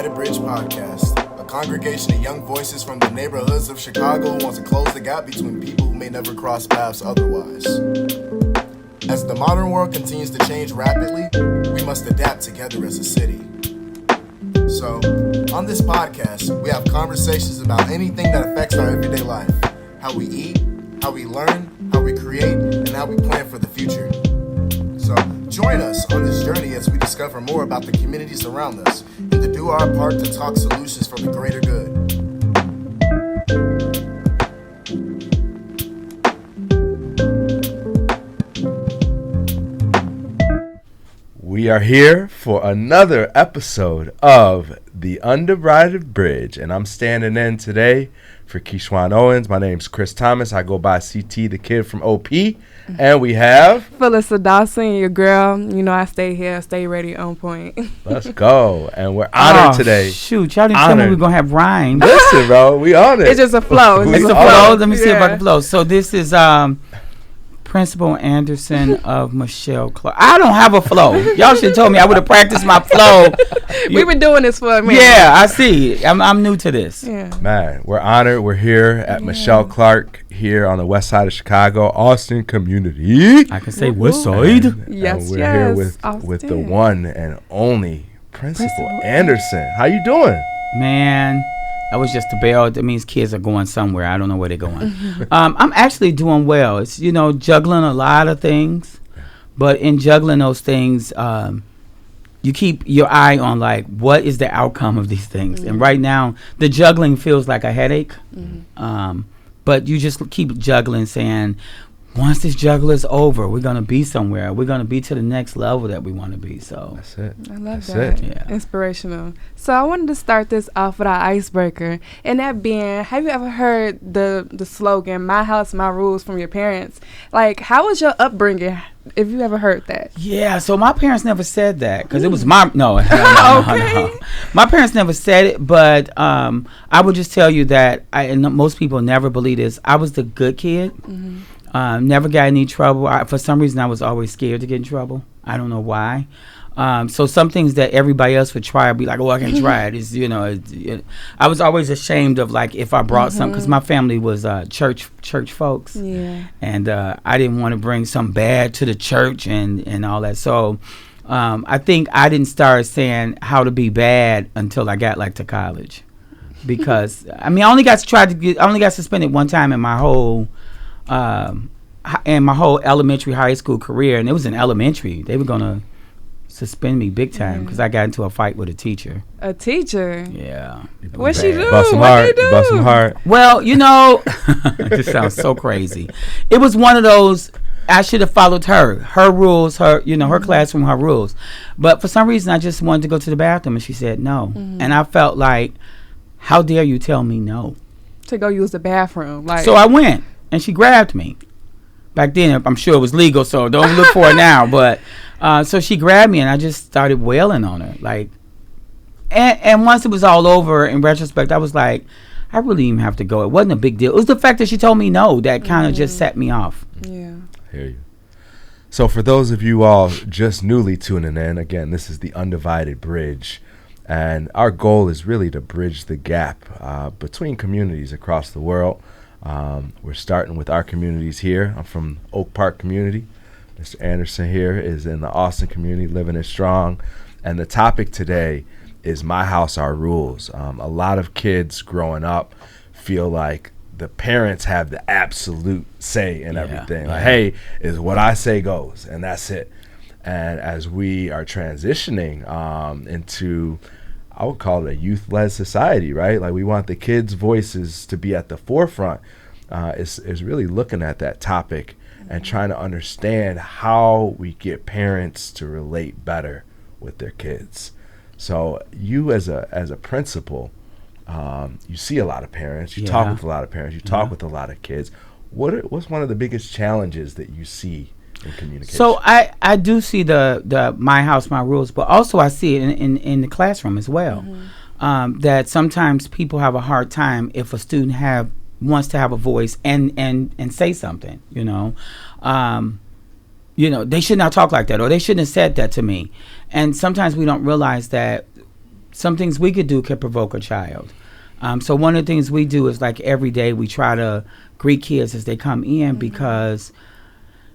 Undivided Bridge podcast, a congregation of young voices from the neighborhoods of Chicago who wants to close the gap between people who may never cross paths otherwise. As the modern world continues to change rapidly, we must adapt together as a city. So, on this podcast, we have conversations about anything that affects our everyday life, how we eat, how we learn, how we create, and how we plan for the future. So, join us on this journey as we discover more about the communities around us and to do our part to talk solutions for the greater good. We are here for another episode of the Undivided Bridge, and I'm standing in today for Keyshawn Owens. My name's Chris Thomas. I go by CT, the kid from OP, and we have Philissa Dawson, your girl. You know I stay here, stay ready, on point. Let's go, and we're honored today. Shoot, y'all didn't tell me we we're gonna have rhymes. Listen, bro, we on it. It's just a flow. It's a flow. Let me see about the flow. So this is Principal Anderson of Michele Clark. I don't have a flow. Y'all should have told me. I would have practiced my flow. We've been doing this for a minute. Yeah, I see. I'm new to this. Yeah. Man, we're honored. We're here at Michele Clark here on the west side of Chicago, Austin community. I can say west side. Yes, we're here with the one and only Principal Anderson. How you doing? Man, that was just a bell. That means kids are going somewhere. I don't know where they're going. I'm actually doing well. It's, juggling a lot of things. But in juggling those things, you keep your eye on, like, what is the outcome of these things? Mm-hmm. And right now, the juggling feels like a headache. Mm-hmm. But you just keep juggling, saying, once this juggle is over, we're going to be somewhere. We're going to be to the next level that we want to be. So that's it. I love that. Yeah. Inspirational. So I wanted to start this off with our icebreaker. And that being, have you ever heard the slogan, my house, my rules, from your parents? Like, how was your upbringing, if you ever heard that? Yeah, so my parents never said that because it was my, no. My parents never said it, but I would just tell you that, and most people never believe this, I was the good kid. Mm-hmm. Never got any trouble. For some reason, I was always scared to get in trouble. I don't know why. So some things that everybody else would try, I'd be like, oh, I can try it. I was always ashamed of, like, if I brought something, because my family was church folks. Yeah. And I didn't want to bring something bad to the church and all that. So I think I didn't start saying how to be bad until I got, like, to college. Because, I only got suspended one time in my whole elementary, high school career, and it was in elementary. They were gonna suspend me big time because I got into a fight with a teacher. A teacher? Yeah. What she do? Bust some heart. Well, this sounds so crazy. It was one of those. I should have followed her rules, her classroom, her rules. But for some reason, I just wanted to go to the bathroom, and she said no, and I felt like, how dare you tell me no? To go use the bathroom, like. So I went. And she grabbed me. Back then, I'm sure it was legal, so don't look for it now. But so she grabbed me, and I just started wailing on her. Like, and once it was all over, in retrospect, I was like, I really didn't even have to go. It wasn't a big deal. It was the fact that she told me no that kind of just set me off. Yeah. I hear you. So for those of you all just newly tuning in, again, this is the Undivided Bridge. And our goal is really to bridge the gap between communities across the world. We're starting with our communities here. I'm from Oak Park community. Mr. Anderson here is in the Austin community, living it strong. And the topic today is my house, our rules. A lot of kids growing up feel like the parents have the absolute say in everything. Like, hey, is what I say goes, and that's it. And as we are transitioning into, I would call it a youth-led society, right? Like, we want the kids' voices to be at the forefront. Is really looking at that topic and trying to understand how we get parents to relate better with their kids. So you as a principal, you see a lot of parents. You talk with a lot of parents. You talk with a lot of kids. What's one of the biggest challenges that you see in communication? So I do see the my house, my rules, but also I see it in the classroom as well. Mm-hmm. That sometimes people have a hard time if a student wants to have a voice and say something. They should not talk like that, or they shouldn't have said that to me. And sometimes we don't realize that some things we could do could provoke a child. So one of the things we do is like every day we try to greet kids as they come in, because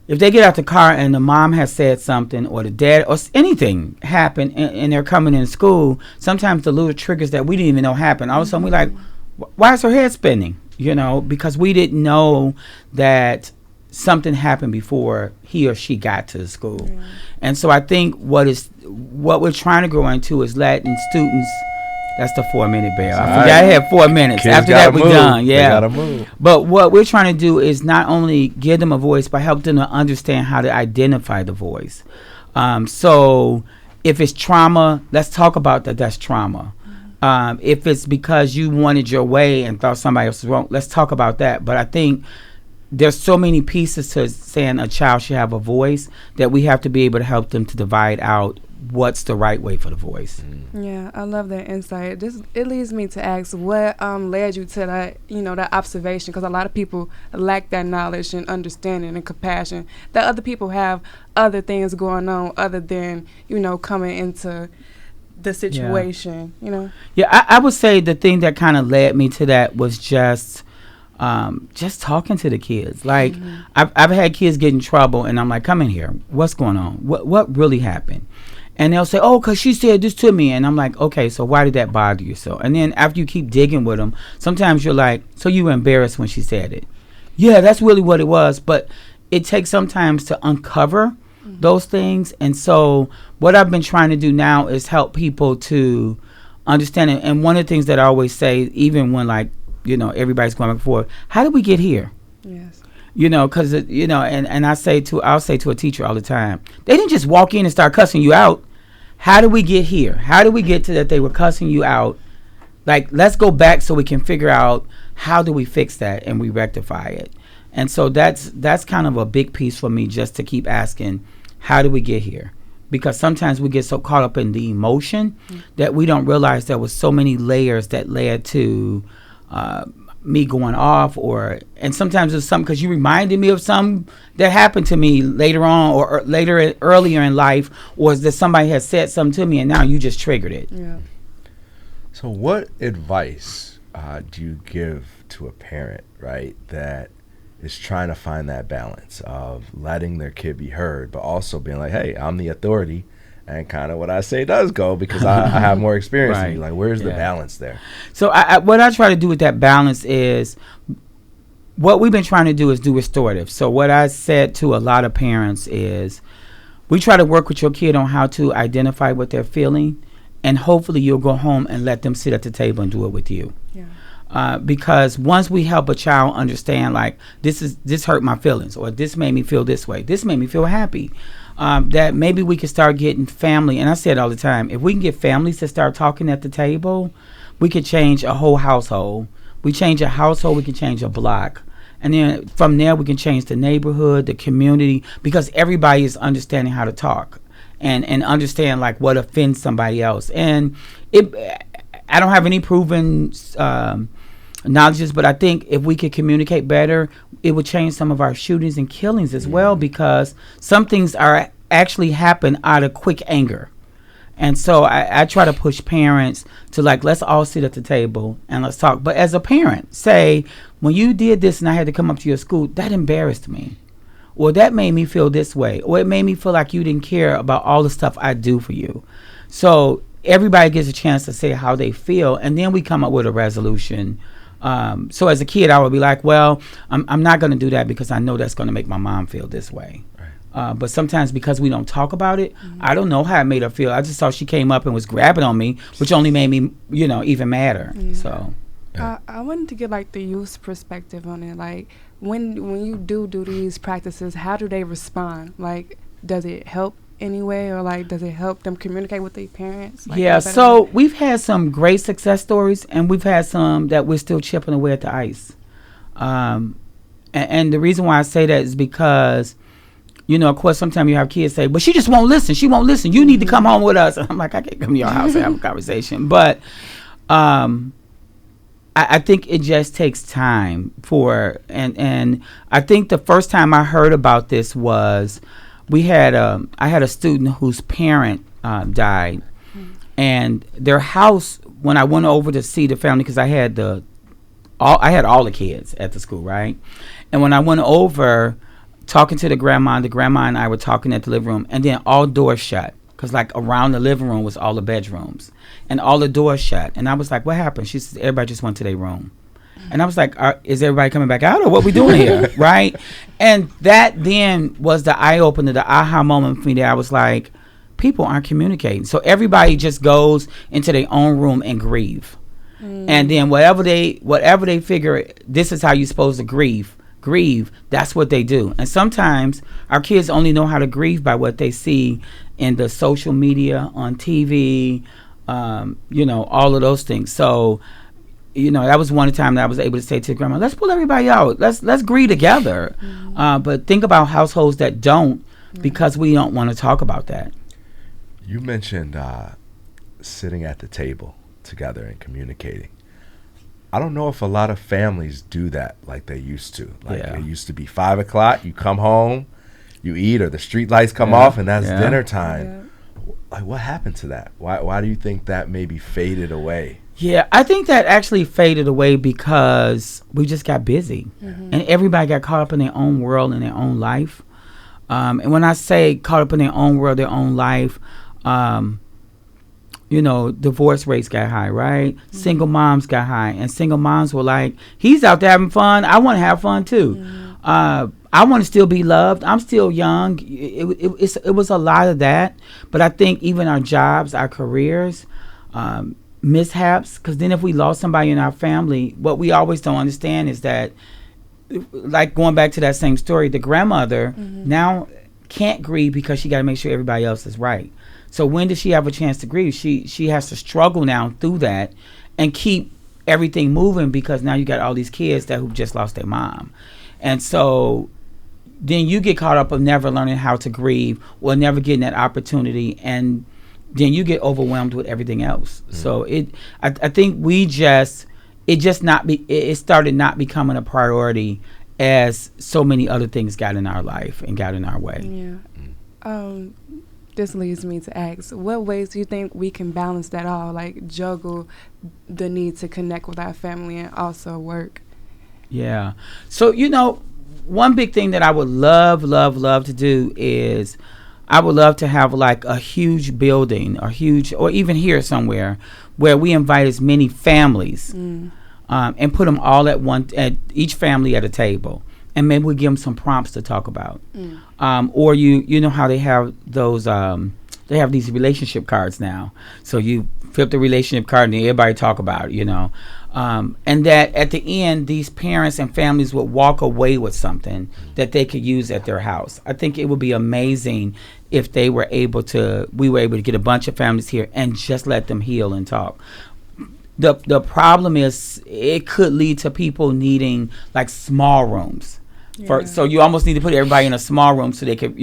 if they get out the car and the mom has said something or the dad or anything happened and they're coming in school, sometimes the little triggers that we didn't even know happened, all of a sudden we like, why is her head spinning? You know, because we didn't know that something happened before he or she got to the school. And so I think what we're trying to grow into is letting students. That's the 4-minute bell. I forgot I had 4 minutes. Kids After that, we're move. done. Yeah. They gotta move. But what we're trying to do is not only give them a voice, but help them to understand how to identify the voice. So if it's trauma, let's talk about that. That's trauma. If it's because you wanted your way and thought somebody else was wrong, let's talk about that. But I think there's so many pieces to saying a child should have a voice that we have to be able to help them to divide out what's the right way for the voice. Yeah, I love that insight. It leads me to ask what led you to that, that observation, because a lot of people lack that knowledge and understanding and compassion that other people have other things going on other than, coming into the situation, Yeah, I would say the thing that kind of led me to that was just talking to the kids. Like, I've had kids get in trouble and I'm like, come in here. What's going on? What really happened? And they'll say, oh, because she said this to me. And I'm like, okay, so why did that bother you so? And then after you keep digging with them, sometimes you're like, so you were embarrassed when she said it. Yeah, that's really what it was. But it takes sometimes to uncover those things. And so what I've been trying to do now is help people to understand it. And one of the things that I always say, even when everybody's going back and forth, how did we get here? Yes. Because, and I'll say to a teacher all the time, they didn't just walk in and start cussing you out. How did we get here? How did we get to that they were cussing you out? Like, let's go back so we can figure out how do we fix that and we rectify it. And so that's kind of a big piece for me, just to keep asking, how did we get here? Because sometimes we get so caught up in the emotion that we don't realize there was so many layers that led to me going off, and sometimes it's something because you reminded me of something that happened to me later on or earlier in life, or is that somebody has said something to me and now you just triggered it. Yeah. So what advice do you give to a parent, right, that is trying to find that balance of letting their kid be heard, but also being like, hey, I'm the authority, and kind of what I say does go because I have more experience than you. Like, where's the balance there? So what I try to do with that balance is, what we've been trying to do is do restorative. So what I said to a lot of parents is, we try to work with your kid on how to identify what they're feeling, and hopefully you'll go home and let them sit at the table and do it with you. Yeah. Because once we help a child understand, like, this hurt my feelings, or this made me feel this way, this made me feel happy, that maybe we can start getting family. And I say it all the time, if we can get families to start talking at the table, we could change a whole household. We change a household, we can change a block. And then from there, we can change the neighborhood, the community, because everybody is understanding how to talk and understand, like, what offends somebody else. And I don't have any proven knowledges, but I think if we could communicate better, it would change some of our shootings and killings as well, because some things are actually happen out of quick anger. And so I try to push parents to, like, let's all sit at the table and let's talk. But as a parent, say, when you did this and I had to come up to your school, that embarrassed me. Or that made me feel this way. Or it made me feel like you didn't care about all the stuff I do for you. So everybody gets a chance to say how they feel, and then we come up with a resolution. So as a kid, I would be like, well, I'm not going to do that because I know that's going to make my mom feel this way. But sometimes because we don't talk about it, I don't know how it made her feel. I just saw she came up and was grabbing on me, which only made me, even madder. So I wanted to get, like, the youth's perspective on it. Like, when you do these practices, how do they respond? Like, does it help anyway, or, like, does it help them communicate with their parents? Like, yeah, so we've had some great success stories, and we've had some that we're still chipping away at the ice. And the reason why I say that is because, of course, sometimes you have kids say, but she just won't listen. She won't listen. You need to come home with us. And I'm like, I can't come to your house and have a conversation. But I think it just takes time and I think the first time I heard about this was I had a student whose parent died, And their house, when I went over to see the family, because I had all the kids at the school, right? And when I went over, talking to the grandma and I were talking at the living room, and then all doors shut, because like around the living room was all the bedrooms, and all the doors shut. And I was like, what happened? She said, everybody just went to their room. And I was like, is everybody coming back out, or what we doing here? Right? And that then was the eye-opener, the aha moment for me, that I was like, people aren't communicating. So everybody just goes into their own room and grieve. And then whatever they figure, this is how you're supposed to grieve, that's what they do. And sometimes our kids only know how to grieve by what they see in the social media, on TV, all of those things. So, that was one time that I was able to say to grandma, let's pull everybody out. Let's grieve together. But think about households that don't, because we don't want to talk about that. You mentioned sitting at the table together and communicating. I don't know if a lot of families do that like they used to. Like it used to be 5 o'clock, you come home, you eat, or the street lights come off, and that's dinner time. Like, what happened to that? Why do you think that maybe faded away? Yeah, I think that actually faded away because we just got busy. And everybody got caught up in their own world and their own life. And when I say caught up in their own world, their own life, divorce rates got high, right? Single moms got high, and single moms were like, he's out there having fun, I want to have fun too. I want to still be loved, I'm still young. It was a lot of that. But I think even our jobs, our careers, mishaps, because then if we lost somebody in our family, what we always don't understand is that, like going back to that same story, the grandmother now can't grieve because she got to make sure everybody else is right. So when does she have a chance to grieve? She has to struggle now through that and keep everything moving, because now you got all these kids who've just lost their mom. And so then you get caught up of never learning how to grieve or never getting that opportunity, and then you get overwhelmed with everything else. So I think it started not becoming a priority as so many other things got in our life and got in our way. Yeah. This leads me to ask, what ways do you think we can balance that all, like juggle the need to connect with our family and also work? Yeah. So, one big thing that I would love to do is I would love to have like a huge building or even here somewhere where we invite as many families and put them all at each family at a table. And maybe we give them some prompts to talk about. Or you know how they have those, they have these relationship cards now. So you flip the relationship card and everybody talk about it, and that at the end, these parents and families would walk away with something that they could use at their house. I think it would be amazing if we were able to get a bunch of families here and just let them heal and talk. The problem is it could lead to people needing like small rooms. So you almost need to put everybody in a small room so they could,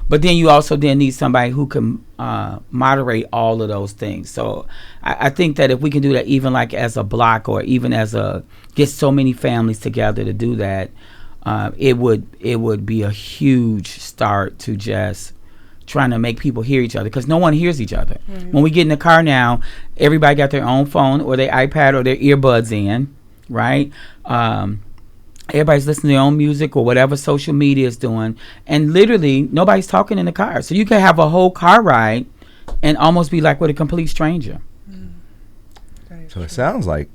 but then you also then need somebody who can moderate all of those things. So I think that if we can do that, even like as a block or even get so many families together to do that, it would be a huge start to just trying to make people hear each other, because no one hears each other. When we get in the car now, everybody got their own phone or their iPad or their earbuds in, right? Everybody's listening to their own music or whatever social media is doing, and literally nobody's talking in the car. So you can have a whole car ride and almost be like with a complete stranger. So it sounds like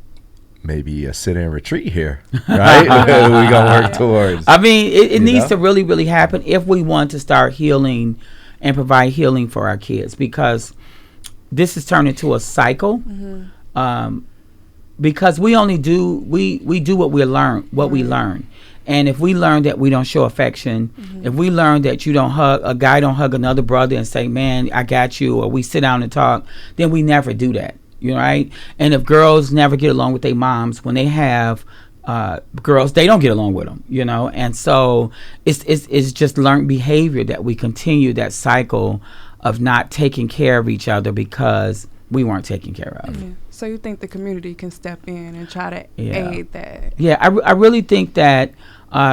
maybe a sit-in retreat here, right? We're gonna work towards. I mean, it needs to really, really happen if we want to start healing and provide healing for our kids, because this has turned into a cycle. Because we only do we do what we learn, and if we learn that we don't show affection, if we learn that a guy don't hug another brother and say, "Man, I got you," or we sit down and talk, then we never do that, right? And if girls never get along with their moms, when they have girls, they don't get along with them, and so it's just learned behavior that we continue that cycle of not taking care of each other because we weren't taken care of. So you think the community can step in and try to aid that? Yeah, I really think that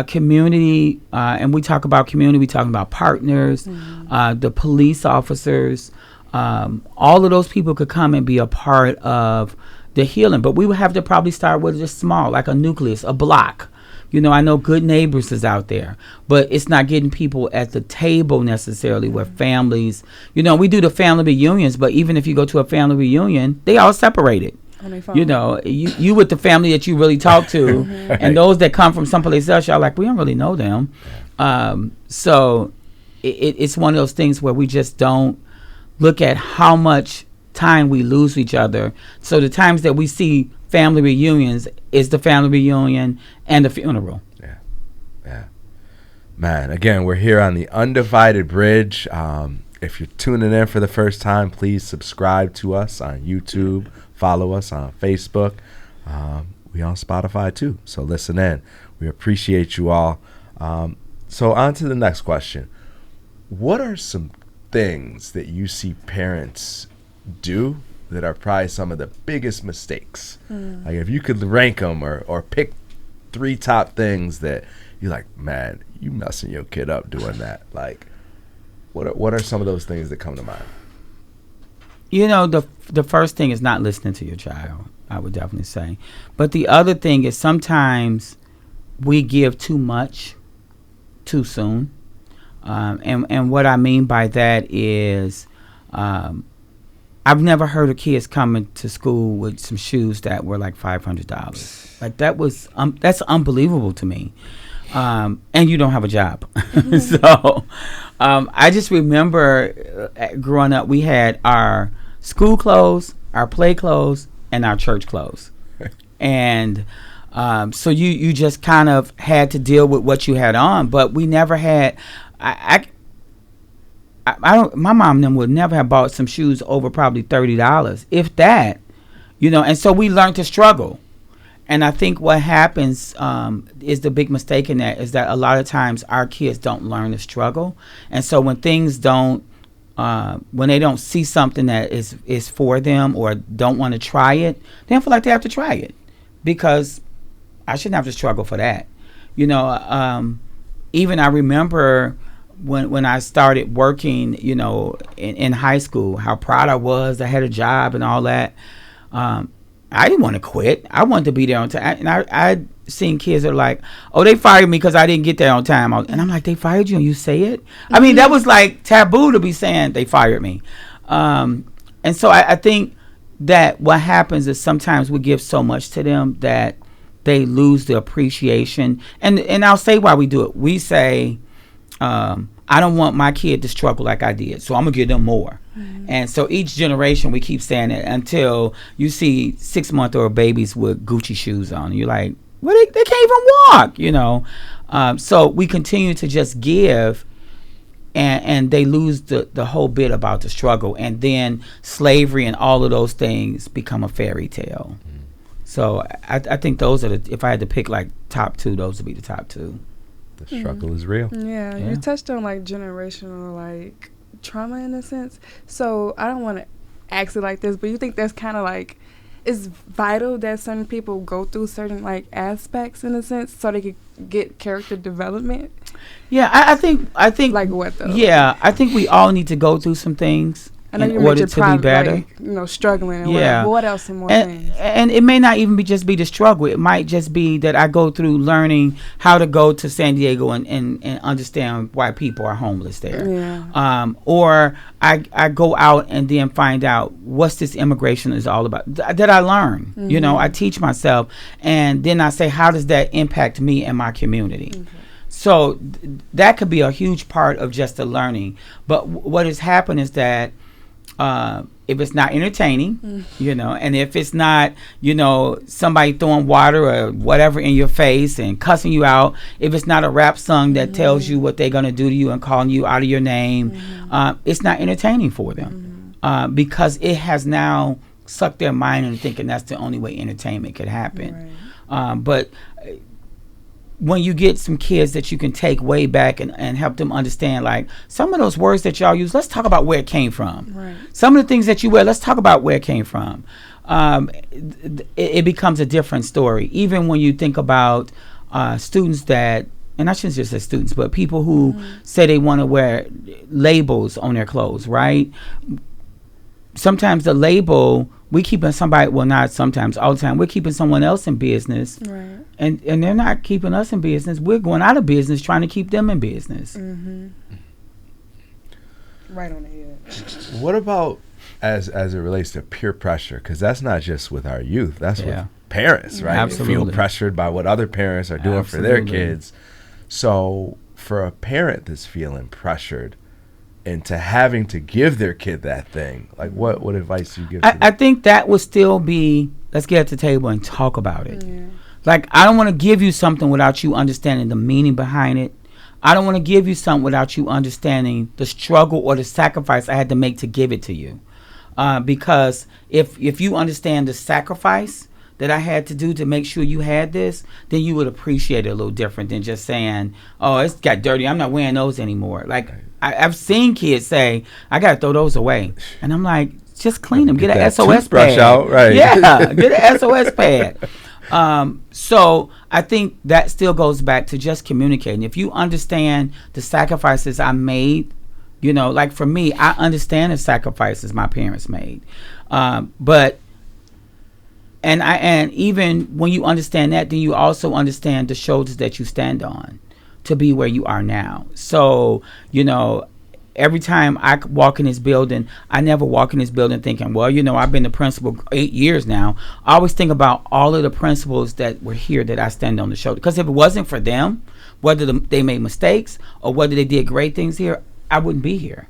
community, and we talk about community, we talk about partners, the police officers, all of those people could come and be a part of the healing. But we would have to probably start with just small, like a nucleus, a block. You know, I know Good Neighbors is out there, but it's not getting people at the table necessarily where families, you know, we do the family reunions, but even if you go to a family reunion, they all separated. You know, you with the family that you really talk to, and those that come from someplace else, y'all like, we don't really know them. So it's one of those things where we just don't look at how much time we lose with each other. So the times that we see family reunions is the family reunion and the funeral. Yeah. Man, again, we're here on the Undivided Bridge. If you're tuning in for the first time, please subscribe to us on YouTube. Follow us on Facebook. We on Spotify too, so listen in. We appreciate you all. So on to the next question. What are some things that you see parents do that are probably some of the biggest mistakes? Like if you could rank them or pick 3 top things that you're like, man, you messing your kid up doing that. Like, what are some of those things that come to mind? You know, the first thing is not listening to your child, I would definitely say. But the other thing is sometimes we give too much too soon. And what I mean by that is I've never heard of kids coming to school with some shoes that were like $500. Like that's unbelievable to me. And you don't have a job. So I just remember growing up, we had our school clothes, our play clothes, and our church clothes. And so you just kind of had to deal with what you had on, but we never had. I don't. My mom and them would never have bought some shoes over probably $30, if that. You know, and so we learned to struggle. And I think what happens is the big mistake in that is that a lot of times our kids don't learn to struggle, and so when things don't, when they don't see something that is for them or don't want to try it, they don't feel like they have to try it because I shouldn't have to struggle for that. You know, even I remember when I started working, you know, in high school, how proud I was. I had a job and all that. I didn't want to quit. I wanted to be there on time. And I seen kids that are like, oh, they fired me because I didn't get there on time. And I'm like, they fired you and you say it? I mean, that was like taboo to be saying they fired me. And so I think that what happens is sometimes we give so much to them that they lose the appreciation. And I'll say why we do it. We say, I don't want my kid to struggle like I did, so I'm going to give them more. And so each generation we keep saying it until you see 6-month-old babies with Gucci shoes on. You're like, well, they can't even walk, you know. So we continue to just give, and they lose the whole bit about the struggle. And then slavery and all of those things become a fairy tale. So I think those are if I had to pick like top 2, those would be the top 2. The struggle is real. Yeah, you touched on like generational like trauma in a sense. So I don't want to ask it like this, but you think that's kind of like it's vital that certain people go through certain like aspects in a sense so they could get character development? Yeah, I think like what though? Yeah, I think we all need to go through some things in order to be better. Like, you know, struggling and whatever. But what else and more things? And it may not even just be the struggle. It might just be that I go through learning how to go to San Diego and understand why people are homeless there. Yeah. Or I go out and then find out what's this immigration is all about. That I learn. Mm-hmm. You know, I teach myself. And then I say, how does that impact me and my community? Okay. So that could be a huge part of just the learning. But what has happened is that if it's not entertaining, you know, and if it's not, you know, somebody throwing water or whatever in your face and cussing you out, if it's not a rap song that tells you what they're going to do to you and calling you out of your name, it's not entertaining for them because it has now sucked their mind into thinking that's the only way entertainment could happen. Right. But when you get some kids that you can take way back and help them understand, like, some of those words that y'all use, let's talk about where it came from. Right. Some of the things that you wear, let's talk about where it came from. It becomes a different story. Even when you think about students that, and I shouldn't just say students, but people who say they want to wear labels on their clothes, right? sometimes the label, we keeping somebody, well, not sometimes, all the time, we're keeping someone else in business. Right. And they're not keeping us in business. We're going out of business trying to keep them in business. Mm-hmm. Right on the head. What about as it relates to peer pressure? Because that's not just with our youth. That's with parents, right? Absolutely. They feel pressured by what other parents are doing for their kids. So for a parent that's feeling pressured into having to give their kid that thing, like what advice do you give to them? I think that would still be, let's get at the table and talk about it. Yeah. Like, I don't want to give you something without you understanding the meaning behind it. I don't want to give you something without you understanding the struggle or the sacrifice I had to make to give it to you. Because if you understand the sacrifice that I had to do to make sure you had this, then you would appreciate it a little different than just saying, oh, it's got dirty, I'm not wearing those anymore. Like, I've seen kids say, I got to throw those away. And I'm like, just clean them. Get an SOS pad. Out, right. Yeah, get an SOS pad. So I think that still goes back to just communicating. If you understand the sacrifices I made, you know, like for me, I understand the sacrifices my parents made. But even when you understand that, then you also understand the shoulders that you stand on to be where you are now. So, you know, every time I walk in this building, I never walk in this building thinking, well, you know, I've been the principal 8 years now. I always think about all of the principals that were here that I stand on the shoulder. Because if it wasn't for them, whether they made mistakes or whether they did great things here, I wouldn't be here.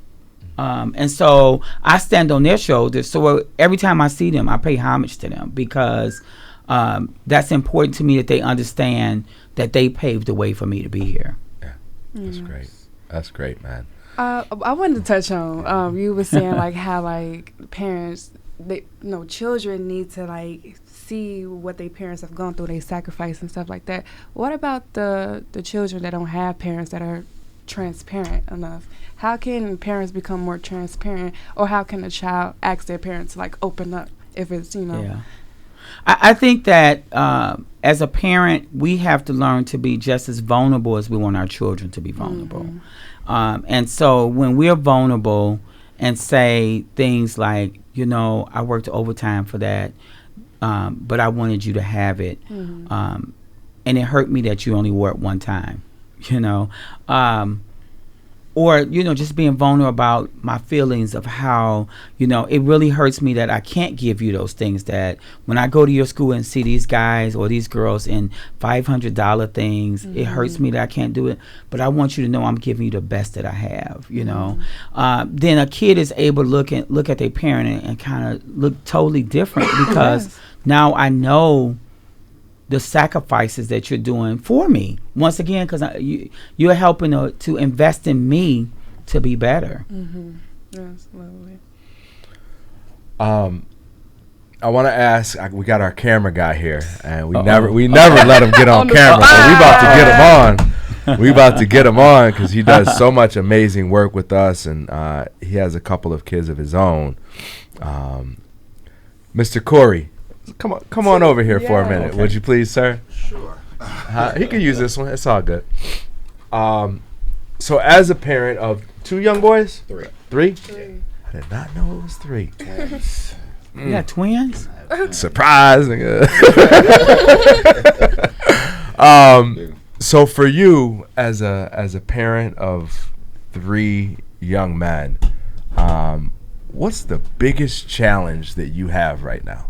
And so I stand on their shoulders. So every time I see them, I pay homage to them because that's important to me that they understand that they paved the way for me to be here. Yeah, that's great. That's great, man. I wanted to touch on you were saying like how like parents, children need to like see what their parents have gone through, they sacrifice and stuff like that. What about the children that don't have parents that are transparent enough? How can parents become more transparent, or how can a child ask their parents to like open up if it's Yeah. I think that as a parent, we have to learn to be just as vulnerable as we want our children to be vulnerable. Mm-hmm. And so when we're vulnerable and say things like, you know, I worked overtime for that, but I wanted you to have it. Mm-hmm. And it hurt me that you only wore it one time, you know. Or, you know, just being vulnerable about my feelings of how, you know, it really hurts me that I can't give you those things, that when I go to your school and see these guys or these girls in $500 things, mm-hmm. It hurts me that I can't do it. But I want you to know I'm giving you the best that I have, you know. Then a kid is able to look at their parent and kind of look totally different because now I know the sacrifices that you're doing for me. Once again, because you're helping to invest in me to be better. Mm-hmm. Yes, lovely. I want to ask. We got our camera guy here, and we never let him get on camera. But we about to get him on. We about to get him on because he does so much amazing work with us, and he has a couple of kids of his own. Mr. Corey. Come on over here for a minute, would you please, sir? Sure. He can use this one. It's all good. So as a parent of 2 young boys? 3? I did not know it was 3. You got twins? Surprise. So for you as a parent of 3 young men, what's the biggest challenge that you have right now?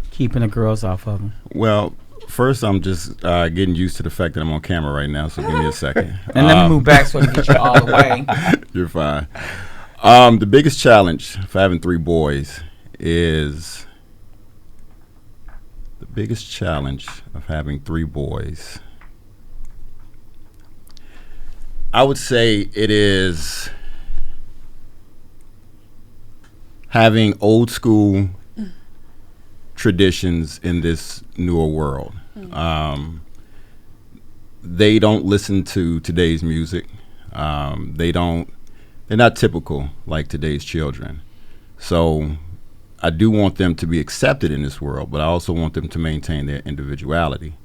Keeping the girls off of them. Well, first I'm just getting used to the fact that I'm on camera right now, so give me a second. And let me move back so I can get you all the way. You're fine. The biggest challenge for having 3 boys is the biggest challenge of having 3 boys. I would say it is having old school traditions in this newer world. They don't listen to today's music. They're not typical like today's children. So I do want them to be accepted in this world, but I also want them to maintain their individuality.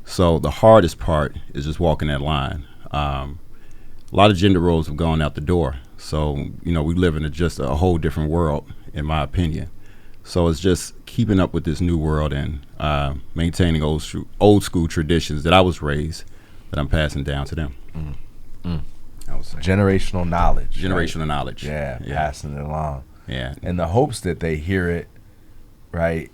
So the hardest part is just walking that line. a lot of gender roles have gone out the door. So, we live in just a whole different world, in my opinion. So it's just keeping up with this new world and maintaining old school traditions that I was raised, that I'm passing down to them. I would say. Generational knowledge. Generational knowledge. Yeah, passing it along. Yeah. In the hopes that they hear it, right,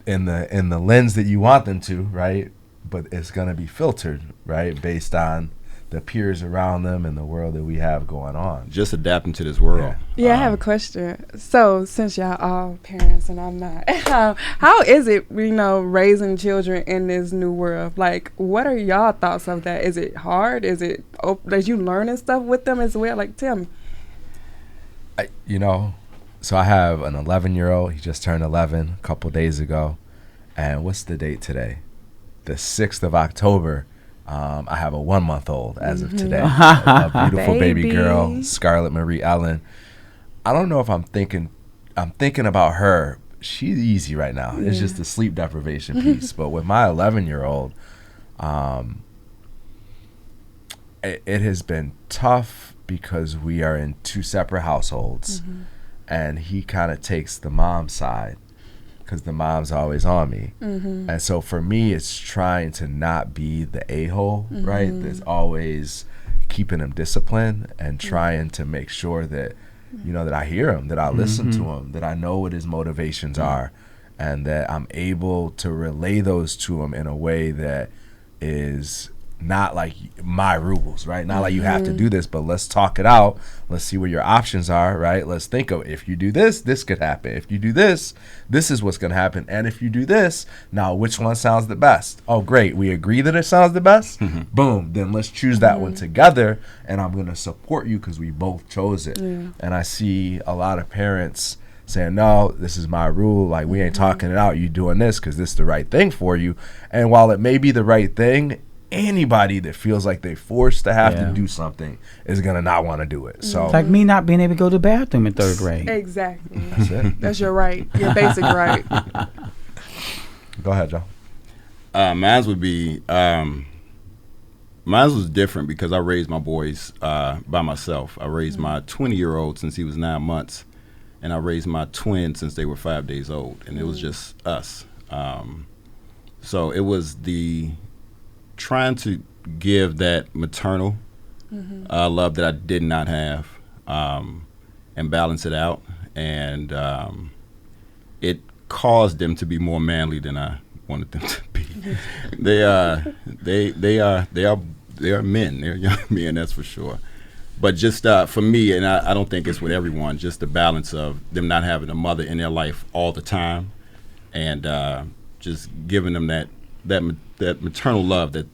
in the lens that you want them to, right? But it's going to be filtered, right, based on the peers around them and the world that we have going on. Just adapting to this world. Yeah, I have a question. So, since y'all all parents and I'm not, how is it, raising children in this new world? Like, what are y'all thoughts of that? Is it hard? Is it, that you learning stuff with them as well? Like, tell me. So I have an 11-year-old. He just turned 11 a couple days ago. And what's the date today? The 6th of October. I have a 1-month-old as of today. A beautiful baby girl, Scarlett Marie Ellen. I don't know if I'm thinking about her. She's easy right now. It's just the sleep deprivation piece. But with my 11-year-old, it has been tough because we are in 2 separate households. And he kind of takes the mom side, because the mom's always on me. And so for me, it's trying to not be the a-hole, right? That's always keeping him disciplined and trying to make sure that, that I hear him, that I listen to him, that I know what his motivations are, and that I'm able to relay those to him in a way that is not like my rules, right? Not like you have to do this, but let's talk it out. Let's see what your options are, right? Let's think of, if you do this, this could happen. If you do this, this is what's going to happen. And if you do this, now which one sounds the best? Oh, great. We agree that it sounds the best? Boom. Then let's choose that one together, and I'm going to support you because we both chose it. And I see a lot of parents saying, no, this is my rule. Like, we ain't talking it out. You doing this because this is the right thing for you. And while it may be the right thing, anybody that feels like they're forced to have to do something is going to not want to do it. So it's like me not being able to go to the bathroom in 3rd grade. Exactly. That's it. That's your right. Your basic right. Go ahead, Joe. Mine was different because I raised my boys by myself. I raised my 20-year-old since he was 9 months, and I raised my twins since they were 5 days old, and it was just us. So it was trying to give that maternal love that I did not have, and balance it out, and it caused them to be more manly than I wanted them to be. They are men. They're young men, that's for sure. But just for me, and I don't think it's with everyone, just the balance of them not having a mother in their life all the time, and just giving them that maternal love that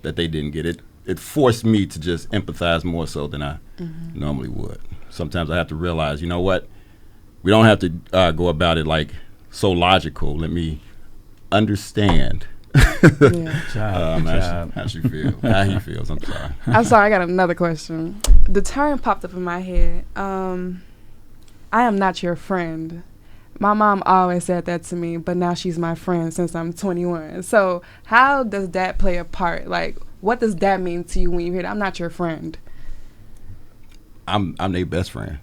they didn't get. It forced me to just empathize more so than I normally would. Sometimes I have to realize, you know what, we don't have to go about it like so logical. Let me understand. How she feels. How he feels. I'm sorry. I'm sorry. I got another question. The term popped up in my head. I am not your friend. My mom always said that to me, but now she's my friend since I'm 21. So how does that play a part? Like, what does that mean to you when you hear that? I'm not your friend. I'm their best friend.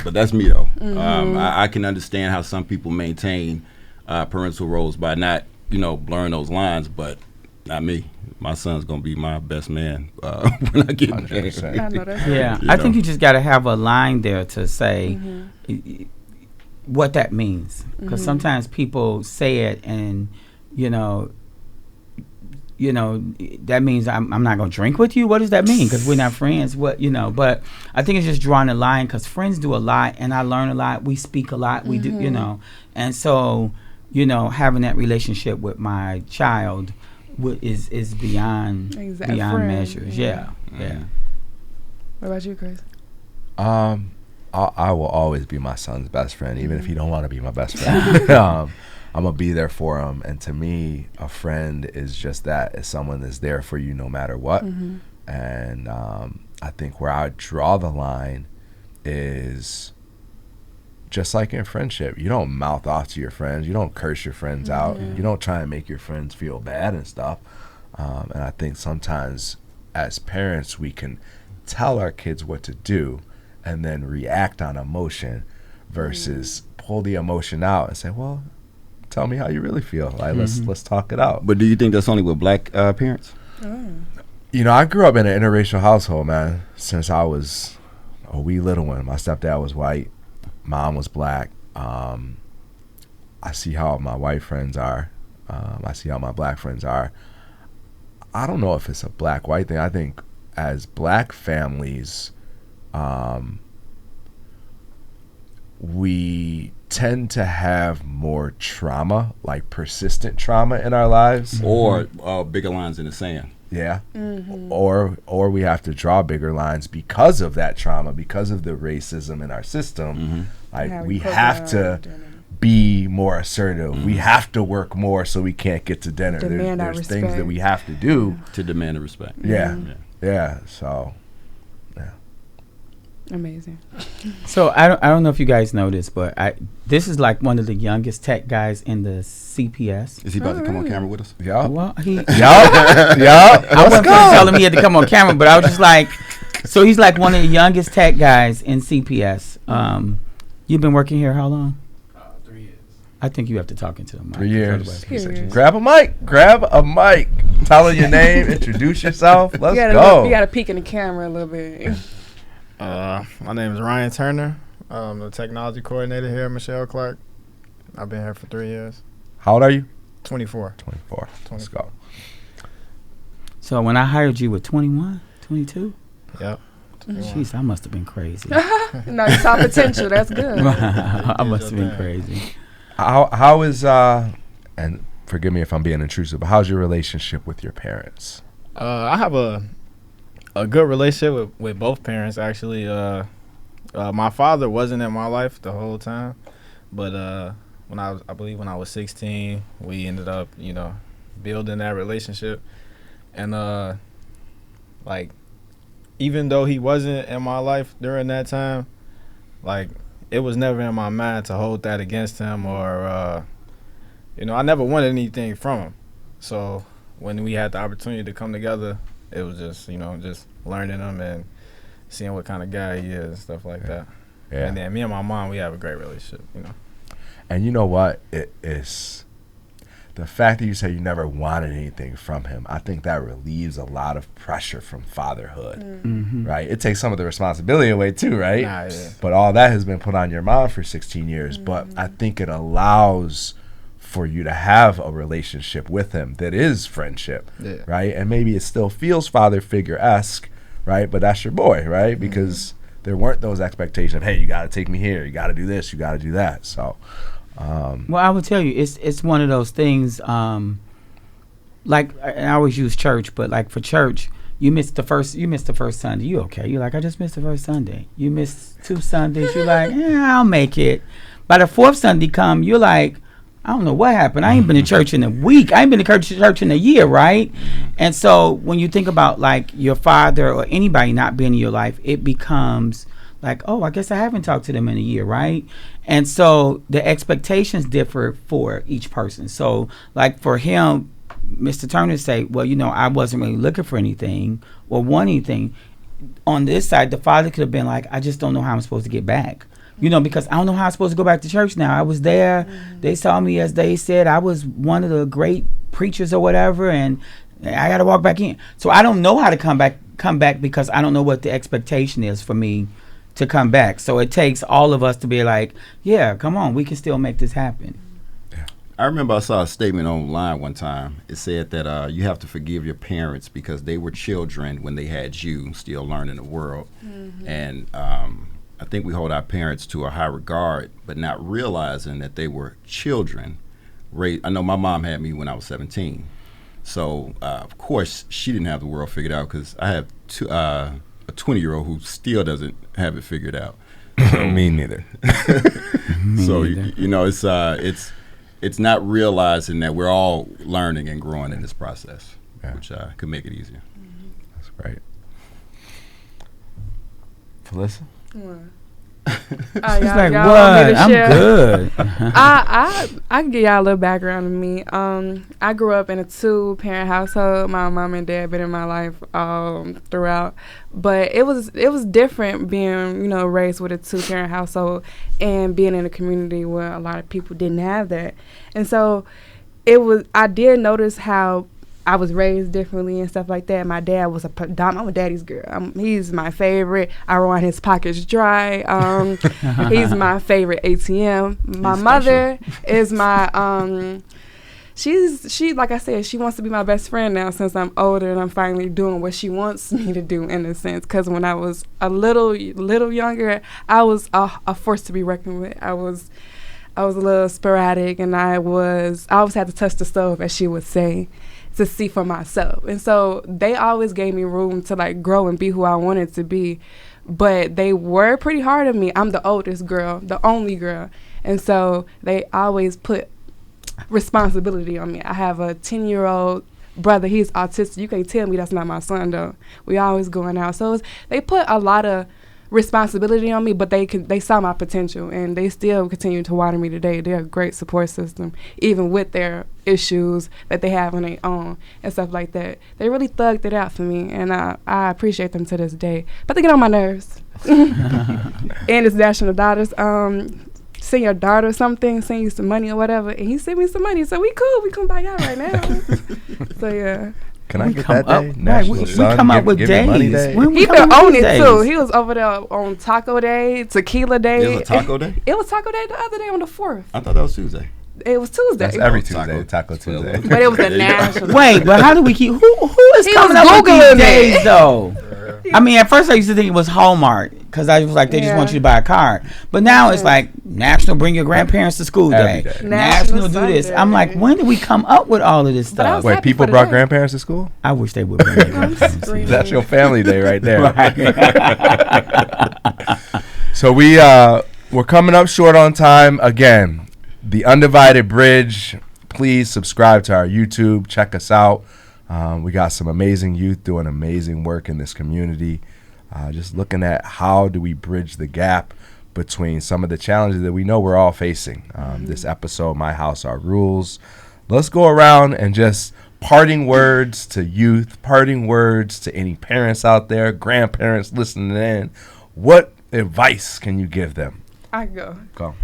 But that's me, though. I can understand how some people maintain parental roles by not, blurring those lines, but not me. My son's going to be my best man when I get married. I know that. Yeah, I think you just got to have a line there to say what that means, because sometimes people say it and that means I'm not gonna drink with you. What does that mean? Because we're not friends. But I think it's just drawing a line, because friends do a lot and I learn a lot. We speak a lot. We do, and so having that relationship with my child is beyond beyond measures. Yeah. What about you, Chris? I will always be my son's best friend, even if he don't want to be my best friend. I'm gonna be there for him. And to me, a friend is just that. It's someone that's there for you no matter what. And I think where I draw the line is just like in friendship. You don't mouth off to your friends. You don't curse your friends out. You don't try and make your friends feel bad and stuff. And I think sometimes as parents we can tell our kids what to do and then react on emotion versus pull the emotion out and say, well, tell me how you really feel. Like, let's talk it out. But do you think that's only with black parents? You know, I grew up in an interracial household, man, since I was a wee little one. My stepdad was white. Mom was black. I see how my white friends are. I see how my black friends are. I don't know if it's a black-white thing. I think as black families, we tend to have more trauma, like persistent trauma in our lives. Or bigger lines in the sand. Yeah. Or we have to draw bigger lines because of that trauma, because of the racism in our system. Like we have to be more assertive. We have to work more so we can't get to dinner. There's things that we have to do to demand the respect. Yeah. So, yeah. Amazing. So I don't know if you guys know this, but this is like one of the youngest tech guys in the CPS. Is he about to come on camera with us? Yeah. Well, I wasn't gonna tell him he had to come on camera, but I was just like, so he's like one of the youngest tech guys in CPS. You've been working here how long? 3 years. I think you have to talk into the mic. 3 years. Period. Grab a mic. Tell her your name. Introduce yourself. Let's go. You got to peek in the camera a little bit. My name is Ryan Turner. I'm the technology coordinator here at Michele Clark. I've been here for 3 years. How old are you? 24. 24. Let's go. So when I hired you with 21, 22? Yep. Jeez, I must have been crazy. No, you saw potential. That's good. I must have been crazy. How is and forgive me if I'm being intrusive, but how's your relationship with your parents? I have a good relationship with both parents, actually. My father wasn't in my life the whole time, but when I was 16, we ended up, building that relationship. And like, even though he wasn't in my life during that time, like, it was never in my mind to hold that against him, or I never wanted anything from him. So when we had the opportunity to come together, it was just just learning him and seeing what kind of guy he is and stuff like that. Yeah. And then me and my mom, we have a great relationship. And you know what? It's the fact that you say you never wanted anything from him. I think that relieves a lot of pressure from fatherhood, right? It takes some of the responsibility away too, right? Yeah. But all that has been put on your mom for 16 years. But I think it allows for you to have a relationship with him that is friendship, right? And maybe it still feels father figure-esque, right? But that's your boy, right? Because there weren't those expectations of, hey, you got to take me here, you got to do this, you got to do that. So, well, I would tell you, it's one of those things. Like, I always use church, but like for church, you missed the first Sunday. You okay? You're like, I just missed the first Sunday. You missed 2 Sundays. You're like, I'll make it. By the 4th Sunday come, you're like, I don't know what happened. I ain't been to church in a week. I ain't been to church in a year, right? And so when you think about like your father or anybody not being in your life, it becomes like, oh, I guess I haven't talked to them in a year, right? And so the expectations differ for each person. So like for him, Mr. Turner say, well, I wasn't really looking for anything or want anything. On this side, the father could have been like, I just don't know how I'm supposed to get back. Because I don't know how I'm supposed to go back to church now. I was there. They saw me, as they said, I was one of the great preachers or whatever, and I got to walk back in. So I don't know how to come back because I don't know what the expectation is for me to come back. So it takes all of us to be like, yeah, come on, we can still make this happen. I remember I saw a statement online one time. It said that you have to forgive your parents because they were children when they had you, still learning the world. And I think we hold our parents to a high regard, but not realizing that they were children. I know my mom had me when I was 17. So, of course, she didn't have the world figured out because I have a 20-year-old who still doesn't have it figured out. So, me neither. It's not realizing that we're all learning and growing in this process, which could make it easier. That's great. Philissa? She's like, what? I'm good. I can give y'all a little background on me. I grew up in a 2-parent household. My mom and dad been in my life throughout, but it was different being raised with a 2-parent household and being in a community where a lot of people didn't have that. And so I did notice how I was raised differently and stuff like that. My dad was I'm a daddy's girl. He's my favorite. I run his pockets dry. He's my favorite ATM. My mother is my she like I said, she wants to be my best friend now since I'm older and I'm finally doing what she wants me to do in a sense. Because when I was a little younger, I was a force to be reckoned with. I was a little sporadic, and I always had to touch the stove, as she would say, to see for myself. And so they always gave me room to like grow and be who I wanted to be. But they were pretty hard on me. I'm the oldest girl, the only girl. And so they always put responsibility on me. I have a 10-year-old brother. He's autistic. You can't tell me that's not my son, though. We always going out. So they put a lot of responsibility on me, but they saw my potential, and they still continue to water me today. They're a great support system, even with their issues that they have on their own and stuff like that. They really thugged it out for me, and I appreciate them to this day. But they get on my nerves. And it's National Daughters. Send your daughter something, send you some money or whatever, and he sent me some money, so we cool. We come back out right now. So yeah. Can I get that up, day? National we Sun, come up with give me money days. day. He been on it too. He was over there on Taco Day, Tequila Day. It was a taco day? It was Taco Day the other day on the 4th. I thought that was Tuesday. It was Tuesday. That's every Taco. Tuesday, Taco Tuesday. But it was a national. Wait, but how do we keep? Who is He coming was up with Googling these days it. though? I mean, at first I used to think it was Hallmark because I was like, they just want you to buy a card. But now it's like National Bring Your Grandparents to School Every Day. day. National Do This. I'm like, when did we come up with all of this But I stuff? was Wait, happy people for the brought day. grandparents to school? I wish they would bring their grandparents. screaming. That's your family day right there. Right. So we're coming up short on time. Again, the Undivided Bridge. Please subscribe to our YouTube. Check us out. We got some amazing youth doing amazing work in this community. Just looking at how do we bridge the gap between some of the challenges that we know we're all facing. This episode, My House, Our Rules. Let's go around and just parting words to youth, parting words to any parents out there, grandparents listening in. What advice can you give them? I go. Go.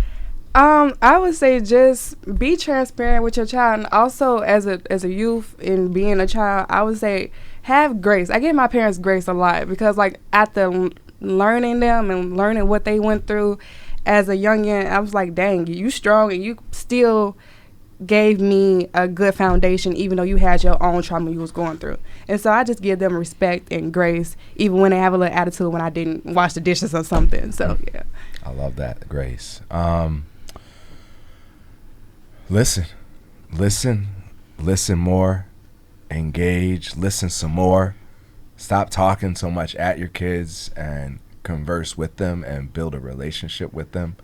I would say just be transparent with your child, and also as a youth and being a child, I would say have grace. I give my parents grace a lot because like after learning them and learning what they went through as a youngin', I was like, dang, you strong and you still gave me a good foundation even though you had your own trauma you was going through. And so I just give them respect and grace even when they have a little attitude when I didn't wash the dishes or something. So yeah. I love that, Grace. Listen more, engage, listen some more. Stop talking so much at your kids and converse with them and build a relationship with them.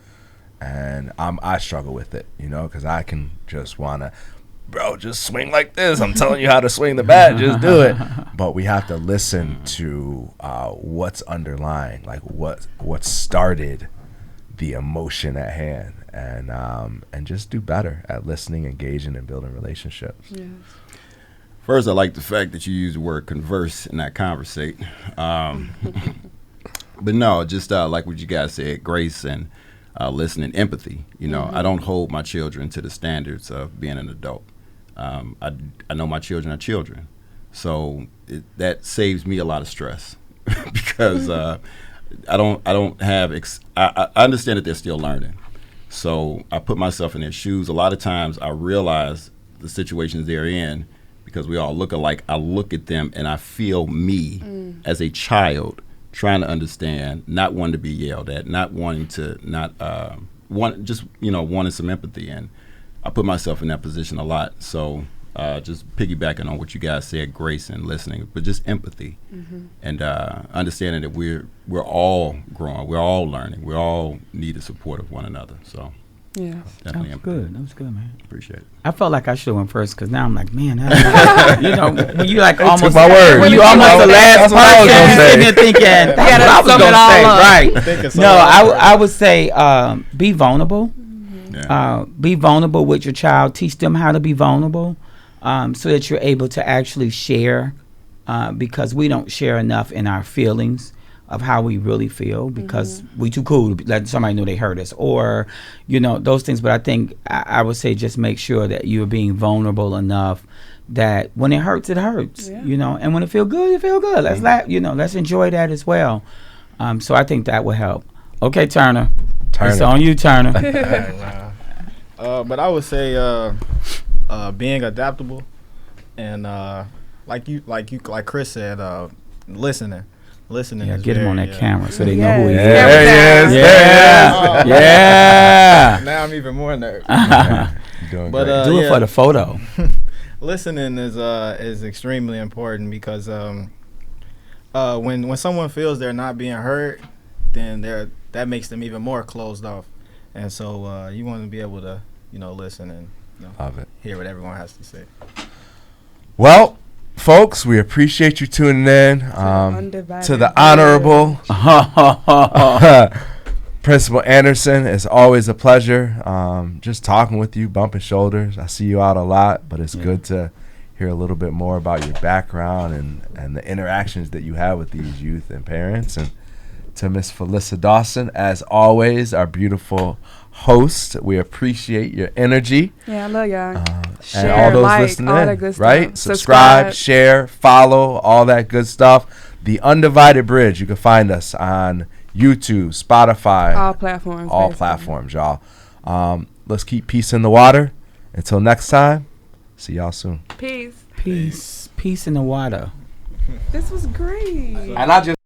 And I struggle with it, because I can just wanna, bro, just swing like this. I'm telling you how to swing the bat, just do it. But we have to listen to what's underlying, like what started the emotion at hand, and just do better at listening, engaging, and building relationships. Yes. First, I like the fact that you use the word converse and not conversate. But no, just like what you guys said, grace and listening, empathy. I don't hold my children to the standards of being an adult. I know my children are children, so that saves me a lot of stress because I don't have. I understand that they're still learning, so I put myself in their shoes. A lot of times, I realize the situations they're in because we all look alike. I look at them and I feel me as a child trying to understand, not wanting to be yelled at, not wanting to wanting some empathy, and I put myself in that position a lot. So just piggybacking on what you guys said, grace and listening, but just empathy and understanding that we're all growing, we're all learning, we all need the support of one another. So Yeah. Definitely That was good, man. appreciate it. I felt like I should have went first because now I'm like, man, you know, when you like almost my word. when you almost the last That's what I was person, gonna you're say. sitting there thinking, that's gotta what I was sum going it to all say, up. right? Think of No, something. I would say be vulnerable. Yeah. Be vulnerable with your child. Teach them how to be vulnerable, so that you're able to actually share. Because we don't share enough in our feelings of how we really feel, because we too cool to let somebody know they hurt us, or those things. But I think I would say just make sure that you're being vulnerable enough that when it hurts, and when it feel good, it feel good. Let's enjoy that as well. So I think that will help. Okay, Turner. It's on you, Turner. But I would say being adaptable and like Chris said, listening. Yeah, is get him on very, that camera so they know Yes. who he is. There he is. Yeah. Yeah. Now I'm even more nervous. You're doing But, great. Do it for the photo. Listening is extremely important because when someone feels they're not being heard, then that makes them even more closed off, and so you want to be able to listen and Love it. hear what everyone has to say. Well, folks, we appreciate you tuning in to the Honorable Principal Anderson. It's always a pleasure just talking with you, bumping shoulders. I see you out a lot, but it's good to hear a little bit more about your background and the interactions that you have with these youth and parents. And to Miss Philissa Dawson, as always, our beautiful host, we appreciate your energy. Yeah, I love y'all. And all those listening all in, that good stuff. right? Subscribe, share, follow, all that good stuff. The Undivided Bridge. You can find us on YouTube, Spotify, All platforms. all basically. platforms, y'all. Let's keep peace in the water. Until next time, see y'all soon. Peace. Peace in the water. This was great. And I just